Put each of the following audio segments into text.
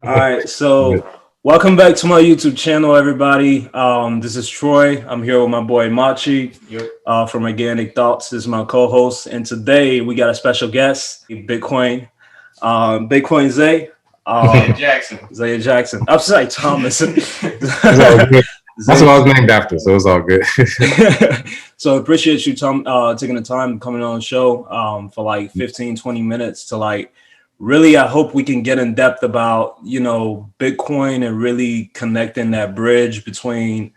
All right, so welcome back to my YouTube channel, everybody. This is Troy. I'm here with my boy Machi from Organic Thoughts. This is my co-host, and today we got a special guest, Bitcoin, Bitcoin Zay, Isiah Jackson. I'm sorry, Thomas. It's all good. That's what I was named after, so it's all good. So appreciate you, Tom, taking the time coming on the show for like 15, 20 minutes to like really, I hope we can get in depth about, Bitcoin and really connecting that bridge between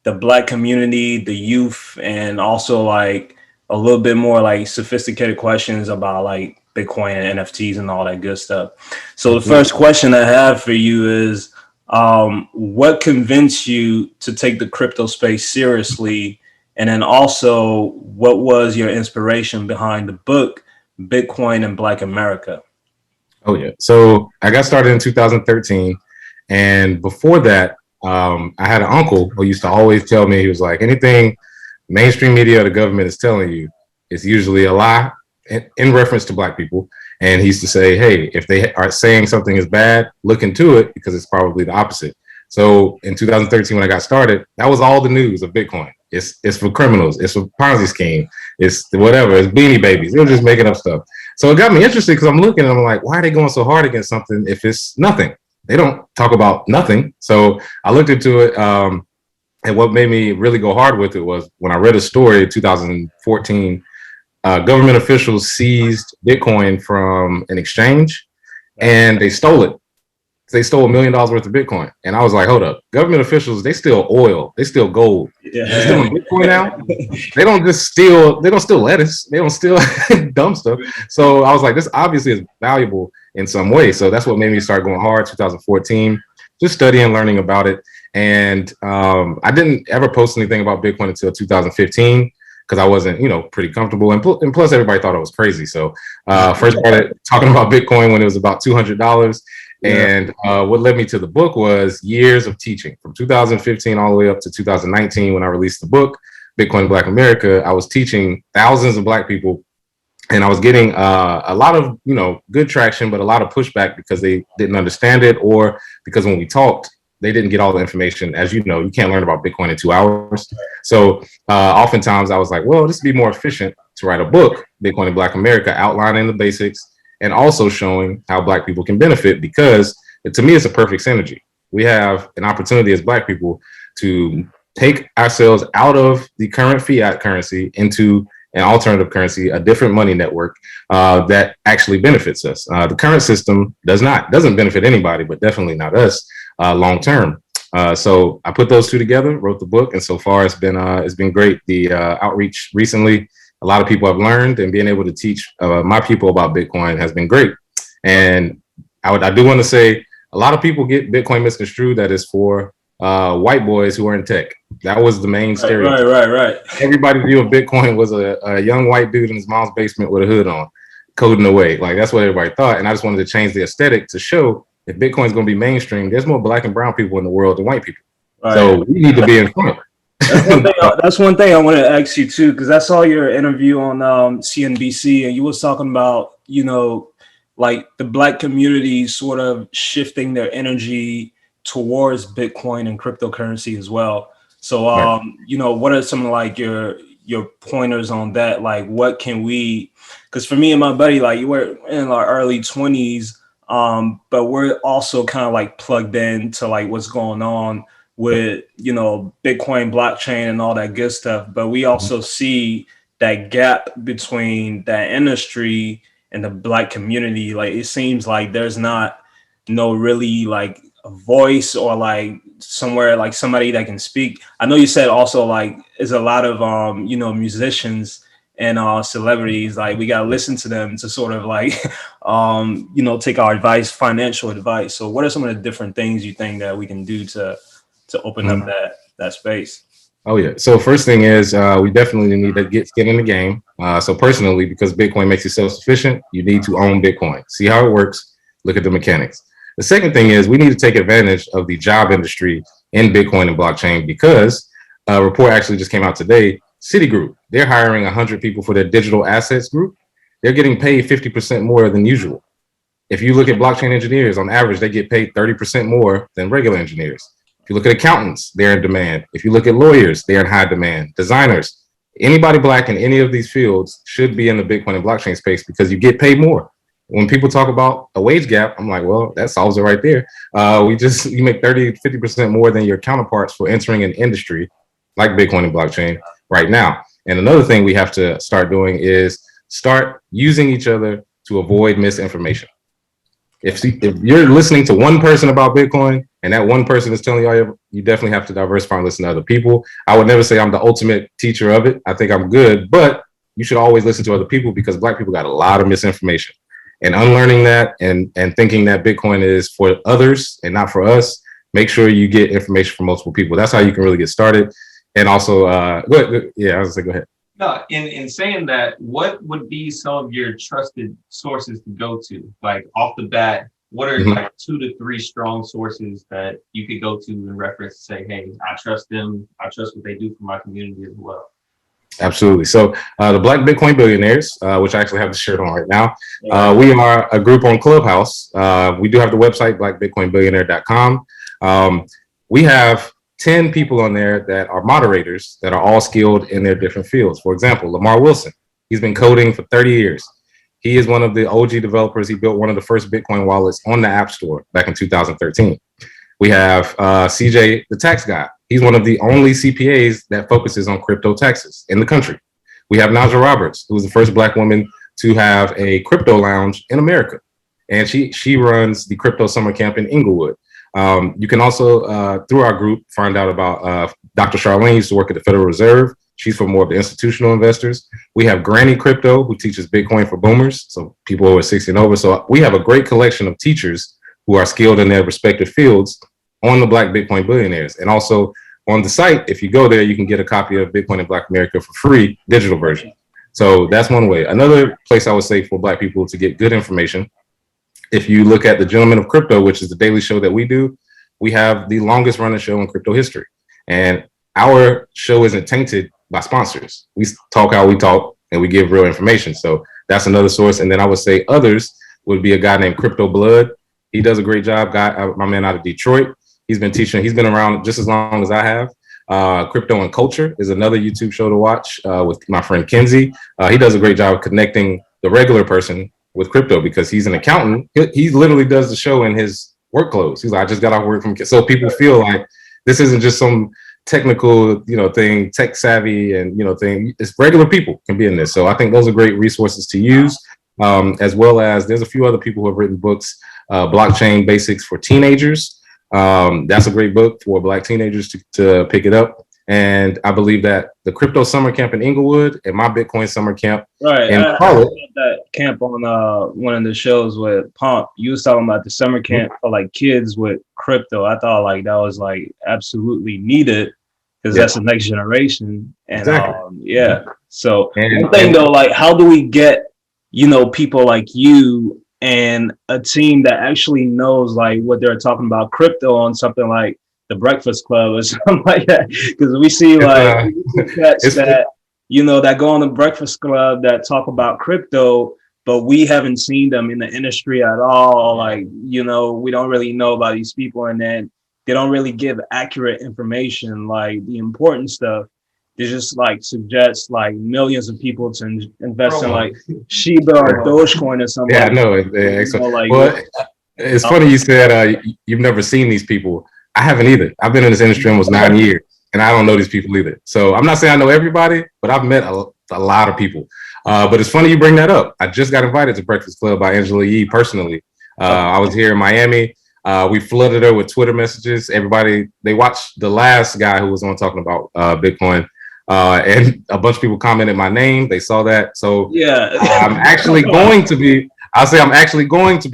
the Black community, the youth, and also like a little bit more like sophisticated questions about like Bitcoin and NFTs and all that good stuff. So the first question I have for you is, what convinced you to take the crypto space seriously? And then also, what was your inspiration behind the book, Bitcoin and Black America? Oh yeah. So I got started in 2013, and before that, I had an uncle who used to always tell me, he was like, anything mainstream media or the government is telling you, it's usually a lie in reference to Black people. And he used to say, hey, if they are saying something is bad, look into it because it's probably the opposite. So in 2013, when I got started, that was all the news of Bitcoin. It's for criminals. It's for Ponzi scheme. It's whatever. It's Beanie Babies. They're just making up stuff. So it got me interested because I'm looking and I'm like, why are they going so hard against something if it's nothing? They don't talk about nothing. So I looked into it. And what made me really go hard with it was when I read a story in 2014, government officials seized Bitcoin from an exchange and they stole it. They stole $1 million worth of Bitcoin. And I was like, hold up, government officials, they steal oil, they steal gold. Yeah. They're stealing Bitcoin now. They don't steal lettuce. They don't steal dumb stuff. So I was like, this obviously is valuable in some way. So that's what made me start going hard 2014, just studying, learning about it. And I didn't ever post anything about Bitcoin until 2015 because I wasn't, pretty comfortable. And plus everybody thought I was crazy. So first started talking about Bitcoin when it was about $200. And what led me to the book was years of teaching from 2015 all the way up to 2019 when I released the book, Bitcoin Black America. I was teaching thousands of Black people and I was getting a lot of, good traction, but a lot of pushback because they didn't understand it or because when we talked, they didn't get all the information. As you know, you can't learn about Bitcoin in 2 hours. So oftentimes I was like, well, this would be more efficient to write a book, Bitcoin and Black America, outlining the basics and also showing how Black people can benefit because to me, it's a perfect synergy. We have an opportunity as Black people to take ourselves out of the current fiat currency into an alternative currency, a different money network that actually benefits us. The current system doesn't benefit anybody, but definitely not us long term. So I put those two together, wrote the book, and so far it's been great. The outreach recently, a lot of people have learned, and being able to teach my people about Bitcoin has been great. And I do want to say a lot of people get Bitcoin misconstrued that is for white boys who are in tech. That was the main stereotype. Right. Everybody's view of Bitcoin was a young white dude in his mom's basement with a hood on, coding away. Like that's what everybody thought. And I just wanted to change the aesthetic to show if Bitcoin is going to be mainstream, there's more Black and brown people in the world than white people. Right. So we need to be in front. That's one thing I want to ask you too, because I saw your interview on CNBC, and you was talking about, like the Black community sort of shifting their energy towards Bitcoin and cryptocurrency as well. So, what are some of like your pointers on that? Like, what can we? Because for me and my buddy, like you were in our early 20s, but we're also kind of like plugged in to like what's going on with, Bitcoin, blockchain and all that good stuff. But we also see that gap between that industry and the Black community. Like, it seems like there's not no really like a voice or like somewhere like somebody that can speak. I know you said also like there's a lot of, musicians and celebrities, like we got to listen to them to sort of like, take our advice, financial advice. So what are some of the different things you think that we can do to open up that space? Oh yeah. So first thing is we definitely need to get in the game. So personally, because Bitcoin makes you self-sufficient, you need to own Bitcoin. See how it works. Look at the mechanics. The second thing is we need to take advantage of the job industry in Bitcoin and blockchain because a report actually just came out today. Citigroup, they're hiring 100 people for their digital assets group. They're getting paid 50% more than usual. If you look at blockchain engineers, on average, they get paid 30% more than regular engineers. If you look at accountants, they're in demand. If you look at lawyers, they're in high demand. Designers, anybody black in any of these fields should be in the Bitcoin and blockchain space because you get paid more. When people talk about a wage gap, I'm like, well, that solves it right there. You make 30-50% more than your counterparts for entering an industry like Bitcoin and blockchain right now. And another thing we have to start doing is start using each other to avoid misinformation. If you're listening to one person about Bitcoin and that one person is telling you definitely have to diversify and listen to other people. I would never say I'm the ultimate teacher of it. I think I'm good, but you should always listen to other people because black people got a lot of misinformation. And unlearning that and thinking that Bitcoin is for others and not for us, make sure you get information from multiple people. That's how you can really get started. And also, go ahead. Yeah, I was gonna say, go ahead. No, in saying that, what would be some of your trusted sources to go to? Like off the bat, what are like 2 to 3 strong sources that you could go to in reference to say, hey, I trust them. I trust what they do for my community as well. Absolutely. So the Black Bitcoin Billionaires, which I actually have the shirt on right now, we are a group on Clubhouse. We do have the website, blackbitcoinbillionaire.com. We have 10 people on there that are moderators that are all skilled in their different fields. For example, Lamar Wilson, he's been coding for 30 years. He is one of the OG developers. He built one of the first Bitcoin wallets on the App Store back in 2013. We have CJ, the tax guy. He's one of the only CPAs that focuses on crypto taxes in the country. We have Naja Roberts, who was the first Black woman to have a crypto lounge in America. And she runs the crypto summer camp in Inglewood. You can also, through our group, find out about Dr. Charlene, used to work at the Federal Reserve. She's for more of the institutional investors. We have Granny Crypto, who teaches Bitcoin for boomers, so people who are 60 and over. So we have a great collection of teachers who are skilled in their respective fields on the Black Bitcoin Billionaires. And also on the site, if you go there, you can get a copy of Bitcoin in Black America for free, digital version. So that's one way. Another place I would say for Black people to get good information, if you look at the Gentlemen of Crypto, which is the daily show that we do, we have the longest running show in crypto history. And our show isn't tainted by sponsors. We talk how we talk and we give real information. So that's another source. And then I would say others would be a guy named Crypto Blood. He does a great job. My man out of Detroit. He's been teaching. He's been around just as long as I have. Crypto and Culture is another YouTube show to watch with my friend Kenzie. He does a great job of connecting the regular person with crypto because he's an accountant. He literally does the show in his work clothes. He's like, I just got off work from, so people feel like this isn't just some technical, thing, tech savvy and, thing. It's regular people can be in this. So I think those are great resources to use, as well as there's a few other people who have written books, Blockchain Basics for Teenagers. That's a great book for Black teenagers to pick it up. And I believe that the crypto summer camp in Inglewood and my Bitcoin summer camp in Charlotte. That camp on one of the shows with Pomp, you was talking about the summer camp for like kids with crypto. I thought like that was like absolutely needed because that's the next generation. And exactly. So one thing though, like how do we get, people like you and a team that actually knows like what they're talking about crypto on something like the Breakfast Club or something like that? Because we see like that go on the Breakfast Club that talk about crypto, but we haven't seen them in the industry at all. Like, we don't really know about these people, and then they don't really give accurate information, like the important stuff. They just like suggest like millions of people to invest in like Shiba or Dogecoin or something. Yeah, no, it's funny you said you've never seen these people. I haven't either. I've been in this industry almost 9 years, and I don't know these people either. So I'm not saying I know everybody, but I've met a lot of people. But it's funny you bring that up. I just got invited to Breakfast Club by Angela Yee personally. I was here in Miami. We flooded her with Twitter messages. Everybody, they watched the last guy who was on talking about Bitcoin. And a bunch of people commented my name. They saw that. So I'm actually going to be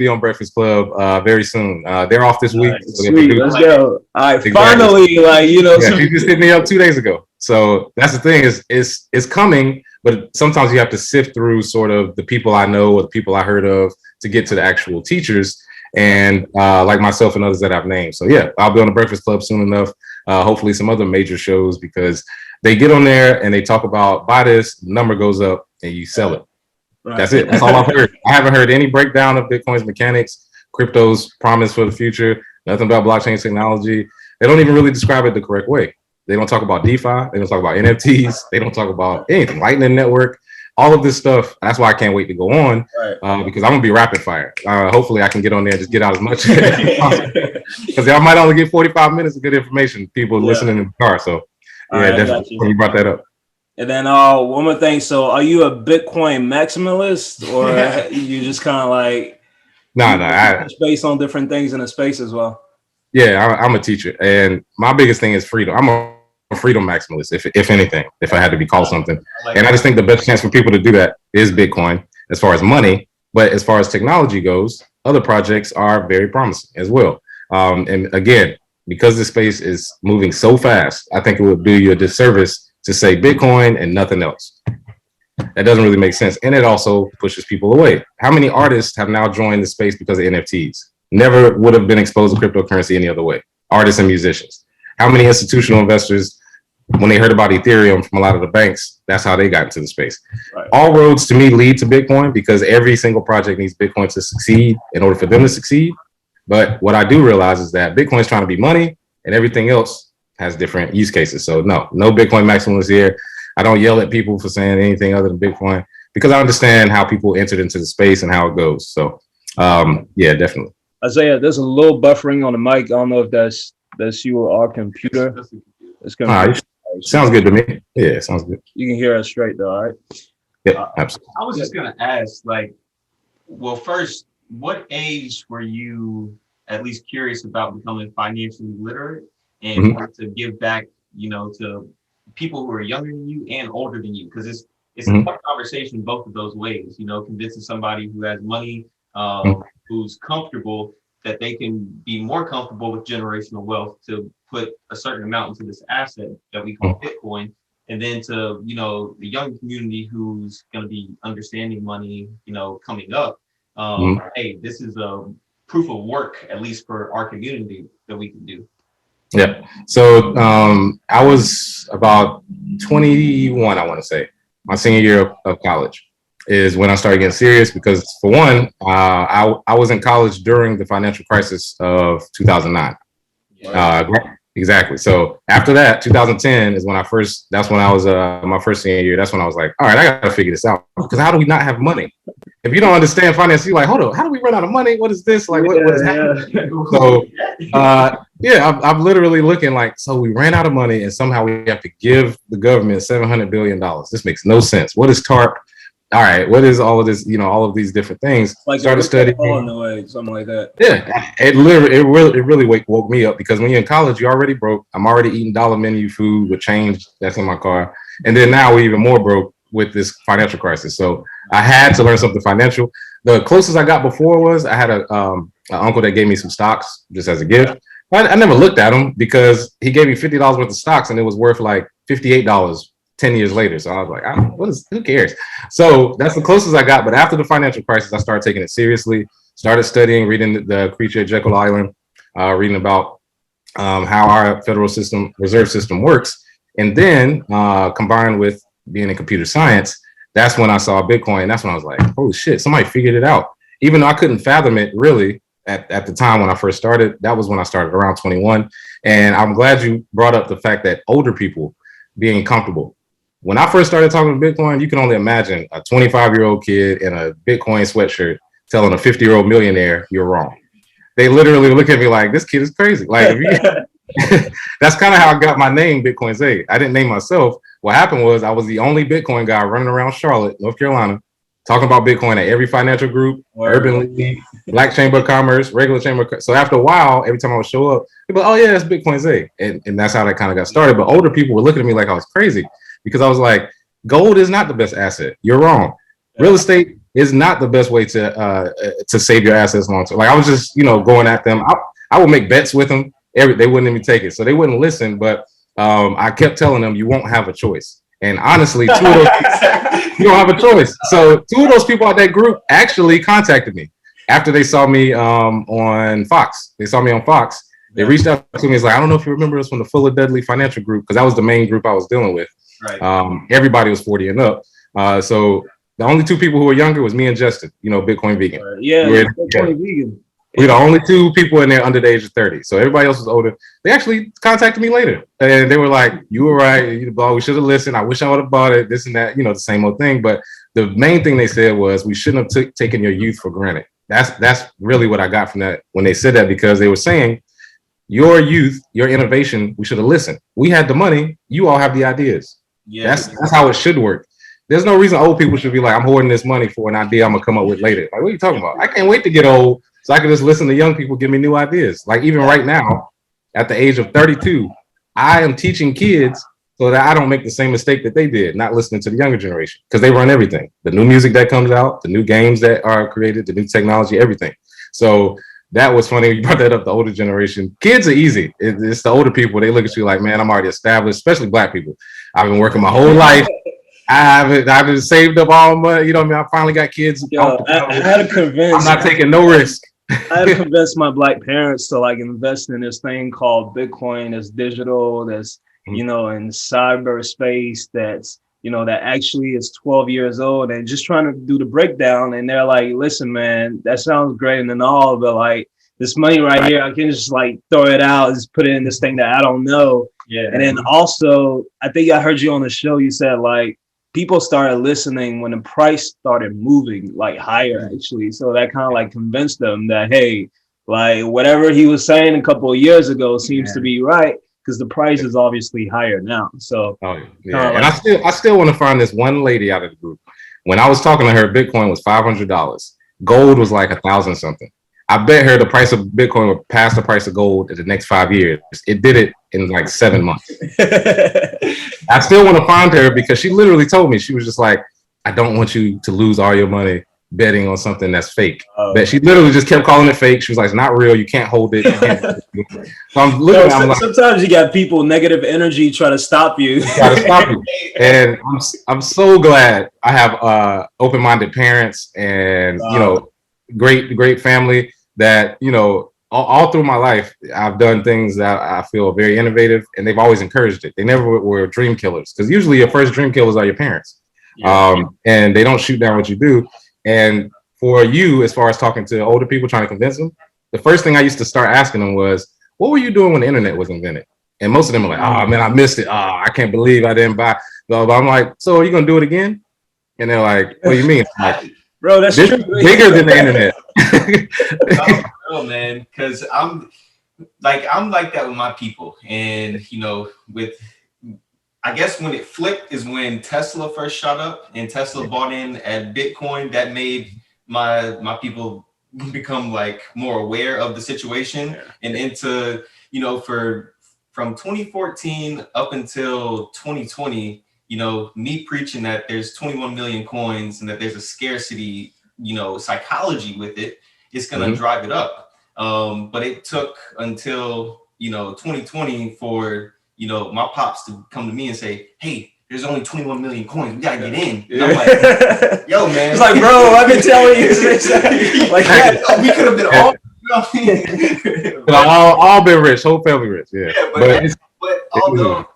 on Breakfast Club very soon. They're off this week. So sweet, let's go. All right, exactly. Finally, she just hit me up 2 days ago. So that's the thing it's coming, but sometimes you have to sift through sort of the people I know or the people I heard of to get to the actual teachers. And like myself and others that I've named. So I'll be on the Breakfast Club soon enough. Hopefully some other major shows because they get on there and they talk about buy this, the number goes up and you sell it. Right. That's it. That's all I've heard. I haven't heard any breakdown of Bitcoin's mechanics, crypto's promise for the future, nothing about blockchain technology. They don't even really describe it the correct way. They don't talk about DeFi. They don't talk about NFTs. They don't talk about anything. Lightning Network, all of this stuff. That's why I can't wait to go on, because I'm going to be rapid fire. Hopefully I can get on there and just get out as much as possible. Because I might only get 45 minutes of good information, people listening in the car. So, yeah, definitely. You brought that up. And then one more thing. So are you a Bitcoin maximalist, or you just kind of like based on different things in the space as well? Yeah, I'm a teacher, and my biggest thing is freedom. I'm a freedom maximalist, if anything, if I had to be called something. And I just think the best chance for people to do that is Bitcoin as far as money. But as far as technology goes, other projects are very promising as well. And again, because the space is moving so fast, I think it would do you a disservice to say Bitcoin and nothing else. That doesn't really make sense. And it also pushes people away. How many artists have now joined the space because of NFTs? Never would have been exposed to cryptocurrency any other way. Artists and musicians. How many institutional investors, when they heard about Ethereum from a lot of the banks, that's how they got into the space. Right. All roads to me lead to Bitcoin, because every single project needs Bitcoin to succeed in order for them to succeed. But what I do realize is that Bitcoin's trying to be money, and everything else has different use cases. So no Bitcoin maximalists here. I don't yell at people for saying anything other than Bitcoin, because I understand how people entered into the space and how it goes. So yeah, definitely. Isaiah, there's a little buffering on the mic. I don't know if that's you or our computer. It's gonna sounds good to me. Yeah, sounds good. You can hear us straight though, all right? Yeah, absolutely. I was just gonna ask, like, well, first, what age were you at least curious about becoming financially literate and to give back, to people who are younger than you and older than you? Because it's a tough conversation both of those ways, convincing somebody who has money, who's comfortable, that they can be more comfortable with generational wealth to put a certain amount into this asset that we call Bitcoin. And then to, the young community who's going to be understanding money, coming up, hey, this is a proof of work, at least for our community, that we can do. Yeah. So I was about 21, I want to say, my senior year of college is when I started getting serious, because for one, I was in college during the financial crisis of 2009. Exactly. So after that, 2010 is when that's when I was my first senior year. That's when I was like, all right, I got to figure this out, because how do we not have money? If you don't understand finance, you're like, hold on, how do we run out of money? What is this? Like, what is happening? So yeah, I'm literally looking like, so we ran out of money and somehow we have to give the government $700 billion. This makes no sense. What is TARP? All right, what is all of this? All of these different things. Like started studying, something like that. Yeah, it really woke me up, because when you're in college, you're already broke. I'm already eating dollar menu food with change that's in my car, and then now we're even more broke with this financial crisis. So I had to learn something financial. The closest I got before was I had an uncle that gave me some stocks just as a gift. I never looked at them, because he gave me $50 worth of stocks and it was worth like $58 10 years later. So I was like, who cares? So that's the closest I got. But after the financial crisis, I started taking it seriously, started studying, reading the Creature of Jekyll Island, reading about how our federal reserve system works. And then combined with being in computer science, that's when I saw Bitcoin. That's when I was like, holy shit, somebody figured it out. Even though I couldn't fathom it really at the time when I first started. That was when I started, around 21. And I'm glad you brought up the fact that older people being comfortable. When I first started talking about Bitcoin, you can only imagine a 25-year-old kid in a Bitcoin sweatshirt telling a 50-year-old millionaire you're wrong. They literally look at me like, this kid is crazy. Like, that's kind of how I got my name, Bitcoin Zay. I didn't name myself. What happened was I was the only Bitcoin guy running around Charlotte, North Carolina, talking about Bitcoin at every financial group, Urban League, Black Chamber of Commerce, regular Chamber of Commerce. So after a while, every time I would show up, people, oh yeah, that's Bitcoin Zay. And that's how that kind of got started. But older people were looking at me like I was crazy, because I was like, gold is not the best asset. You're wrong. Real estate is not the best way to save your assets long term. Like, I was just, going at them. I would make bets with them. They wouldn't even take it. So they wouldn't listen. But I kept telling them, you won't have a choice. And honestly, two of those you don't have a choice. So two of those people out that group actually contacted me after they saw me on Fox. They saw me on Fox. They reached out to me. It's like, I don't know if you remember us from the Fuller Dudley Financial Group, because that was the main group I was dealing with. Right. Everybody was 40 and up. So The only two people who were younger was me and Justin, Bitcoin vegan. Yeah, Bitcoin vegan. We're the only two people in there under the age of 30. So everybody else was older. They actually contacted me later. And they were like, you were right. We should have listened. I wish I would have bought it. This and that, the same old thing. But the main thing they said was we shouldn't have taken your youth for granted. That's really what I got from that when they said that, because they were saying your youth, your innovation, we should have listened. We had the money. You all have the ideas. Yeah, that's how it should work. There's no reason old people should be like, I'm hoarding this money for an idea I'm going to come up with later. Like, what are you talking about? I can't wait to get old so I can just listen to young people give me new ideas. Like even right now, at the age of 32, I am teaching kids so that I don't make the same mistake that they did, not listening to the younger generation, because they run everything. The new music that comes out, the new games that are created, the new technology, everything. So that was funny. You brought that up, the older generation. Kids are easy. It's the older people. They look at you like, man, I'm already established, especially Black people. I've been working my whole life. I've saved up all money. I finally got kids. I had to convince. I'm not taking no risk. I had to convince my Black parents to like invest in this thing called Bitcoin. That's digital. That's in cyberspace. That's that actually is 12 years old and just trying to do the breakdown. And they're like, listen, man, that sounds great and all, but like this money right here, I can just like throw it out, just put it in this thing that I don't know. Yeah. And then also, I think I heard you on the show. You said like people started listening when the price started moving like higher, actually. So that kind of like convinced them that, hey, like whatever he was saying a couple of years ago seems to be right, because the price is obviously higher now. So, and I still want to find this one lady out of the group. When I was talking to her, Bitcoin was $500. Gold was like 1,000 something. I bet her the price of Bitcoin would pass the price of gold in the next 5 years. It did it in like 7 months. I still want to find her because she literally told me, she was just like, I don't want you to lose all your money betting on something that's fake. That she literally just kept calling it fake. She was like, it's not real. You can't hold it. So I'm like, sometimes you got people, negative energy, try to stop you. And I'm so glad I have open-minded parents and, great family that, all through my life, I've done things that I feel very innovative, and they've always encouraged it. They never were dream killers, because usually your first dream killers are your parents. And they don't shoot down what you do. And for you, as far as talking to older people, trying to convince them, the first thing I used to start asking them was, what were you doing when the internet was invented? And most of them are like, oh man, I missed it. Oh, I can't believe I didn't buy. But I'm like, so are you going to do it again? And they're like, what do you mean? Like, bro, that's bigger than the internet. Oh man, because I'm like that with my people. And, I guess when it flipped is when Tesla first shot up and Tesla bought in at Bitcoin. That made my people become like more aware of the situation and into, from 2014 up until 2020, me preaching that there's 21 million coins and that there's a scarcity, psychology with it, it's going to drive it up. But it took until, 2020 for, my pops to come to me and say, hey, there's only 21 million coins. We got to get in. And I'm like, yo, man. It's like, bro, I've been telling you. Like, we could have been all been rich, whole family rich. Yeah. But although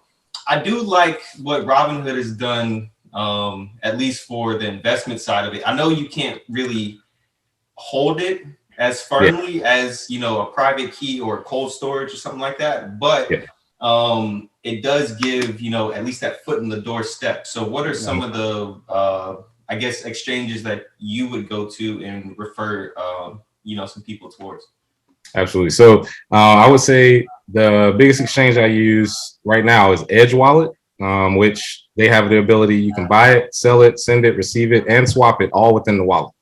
I do like what Robinhood has done, at least for the investment side of it. I know you can't really hold it as firmly as, a private key or cold storage or something like that. But it does give, at least that foot in the door step. So what are some of the, exchanges that you would go to and refer, some people towards? Absolutely. So I would say the biggest exchange I use right now is Edge Wallet, which they have the ability, you can buy it, sell it, send it, receive it, and swap it all within the wallet.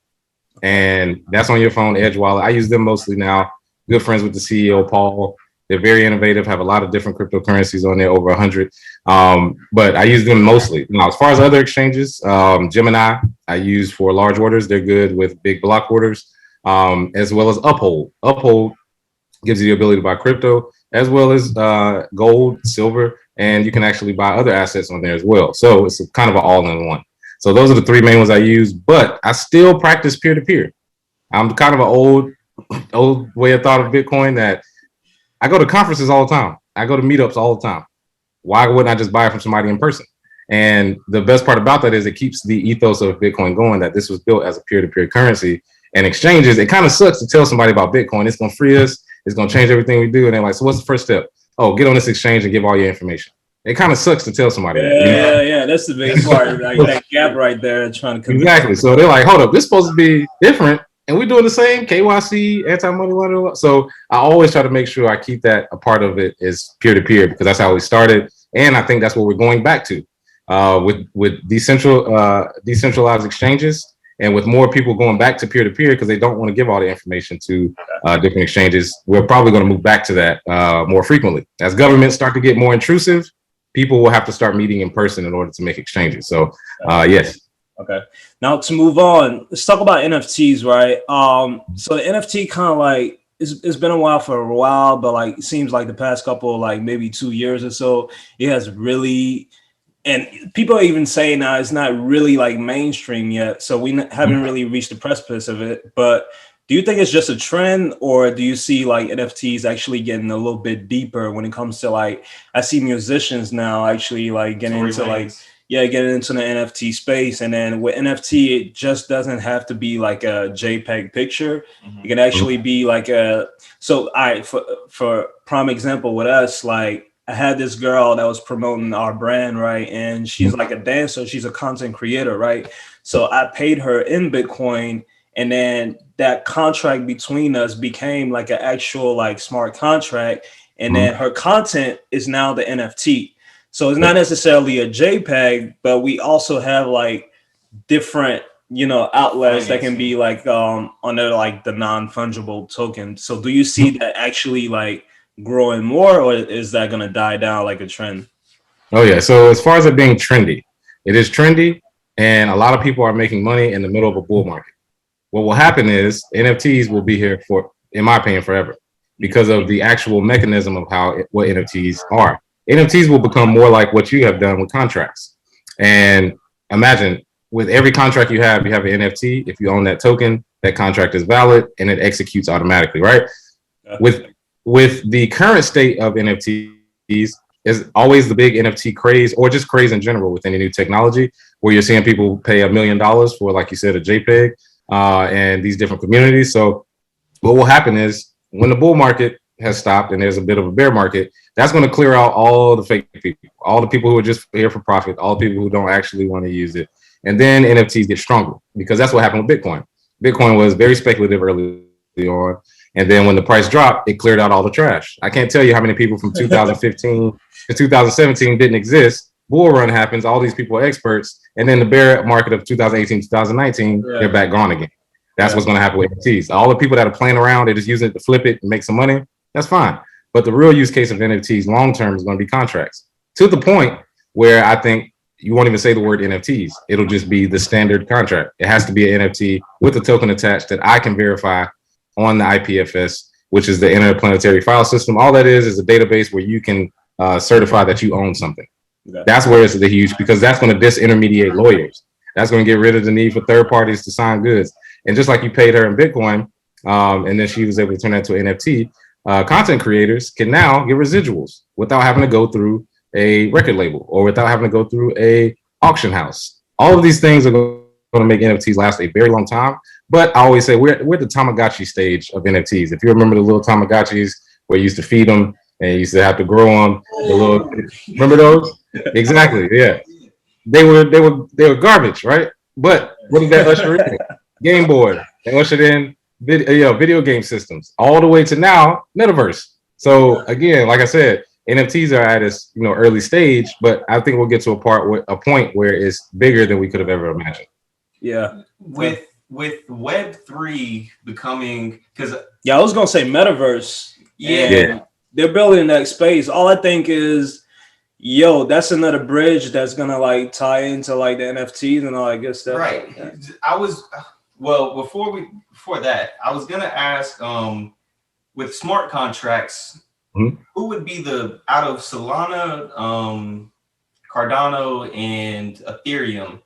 And that's on your phone, Edge Wallet. I use them mostly now. Good friends with the CEO, Paul. They're very innovative, have a lot of different cryptocurrencies on there, over 100. But I use them mostly. Now, as far as other exchanges, Gemini, I use for large orders. They're good with big block orders, as well as Uphold. Uphold gives you the ability to buy crypto, as well as gold, silver, and you can actually buy other assets on there as well. So it's kind of an all-in-one. So those are the three main ones I use, but I still practice peer-to-peer. I'm kind of an old way of thought of Bitcoin that I go to conferences all the time. I go to meetups all the time. Why wouldn't I just buy it from somebody in person? And the best part about that is it keeps the ethos of Bitcoin going, that this was built as a peer-to-peer currency. And exchanges, it kind of sucks to tell somebody about Bitcoin. It's going to free us. It's going to change everything we do. And they're like, so what's the first step? Oh, get on this exchange and give all your information. It kind of sucks to tell somebody that. You know? Yeah. That's the big part. Like that gap right there, trying to exactly. So they're like, hold up, this is supposed to be different. And we're doing the same KYC, anti-money laundering. So I always try to make sure I keep that a part of it is peer-to-peer, because that's how we started. And I think that's what we're going back to with decentralized exchanges. And with more people going back to peer-to-peer because they don't want to give all the information to different exchanges, we're probably going to move back to that more frequently. As governments start to get more intrusive, people will have to start meeting in person in order to make exchanges. So, yes. Okay. Now to move on, let's talk about NFTs, right? So the NFT kind of like it's been a while for a while, but like it seems like the past couple, like maybe 2 years or so, it has really. And people are even saying now it's not really like mainstream yet. So we haven't really reached the precipice of it. But do you think it's just a trend, or do you see like NFTs actually getting a little bit deeper when it comes to like, I see musicians now actually like getting into getting into the NFT space. And then with NFT, it just doesn't have to be like a JPEG picture. It can actually be like for prime example with us, like, I had this girl that was promoting our brand, right? And she's like a dancer. She's a content creator, right? So I paid her in Bitcoin, and then that contract between us became like an actual like smart contract. And then her content is now the NFT. So it's not necessarily a JPEG, but we also have like different, outlets that can be like under like the non-fungible token. So do you see that actually like growing more, or is that going to die down like a trend? Oh yeah. So as far as it being trendy, it is trendy, and a lot of people are making money in the middle of a bull market. What will happen is NFTs will be here for, in my opinion, forever, because of the actual mechanism of what NFTs are. NFTs will become more like what you have done with contracts. And imagine with every contract you have an NFT. If you own that token, that contract is valid and it executes automatically, right? With the current state of NFTs is always the big NFT craze, or just craze in general with any new technology, where you're seeing people pay $1 million for, like you said, a JPEG, and these different communities. So what will happen is when the bull market has stopped and there's a bit of a bear market, that's going to clear out all the fake people, all the people who are just here for profit, all the people who don't actually want to use it. And then NFTs get stronger, because that's what happened with Bitcoin. Bitcoin was very speculative early on. And then when the price dropped, it cleared out all the trash. I can't tell you how many people from 2015 to 2017 didn't exist. Bull run happens. All these people are experts. And then the bear market of 2018, 2019, they're back gone again. That's what's going to happen with NFTs. All the people that are playing around, they're just using it to flip it and make some money. That's fine. But the real use case of NFTs long-term is going to be contracts, to the point where I think you won't even say the word NFTs. It'll just be the standard contract. It has to be an NFT with a token attached that I can verify on the IPFS, which is the Interplanetary File System. All that is a database where you can certify that you own something. That's where it's the huge, because that's going to disintermediate lawyers. That's going to get rid of the need for third parties to sign goods. And just like you paid her in Bitcoin, and then she was able to turn that to an NFT, content creators can now get residuals without having to go through a record label or without having to go through a auction house. All of these things are going to make NFTs last a very long time. But I always say we're at the Tamagotchi stage of NFTs. If you remember the little Tamagotchis where you used to feed them and you used to have to grow them, remember those? Exactly. Yeah, they were garbage, right? But what did that usher in? Game Boy. They ushered in video game systems, all the way to now metaverse. So again, like I said, NFTs are at its early stage, but I think we'll get to a point where it's bigger than we could have ever imagined. Yeah. With Web3 becoming, because I was gonna say metaverse. Yeah. They're building that space. All I think is, that's another bridge that's gonna like tie into like the NFTs and all that good stuff. Right. Before that, I was gonna ask, with smart contracts, who would be out of Solana, Cardano, and Ethereum?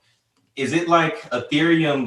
Is it like Ethereum's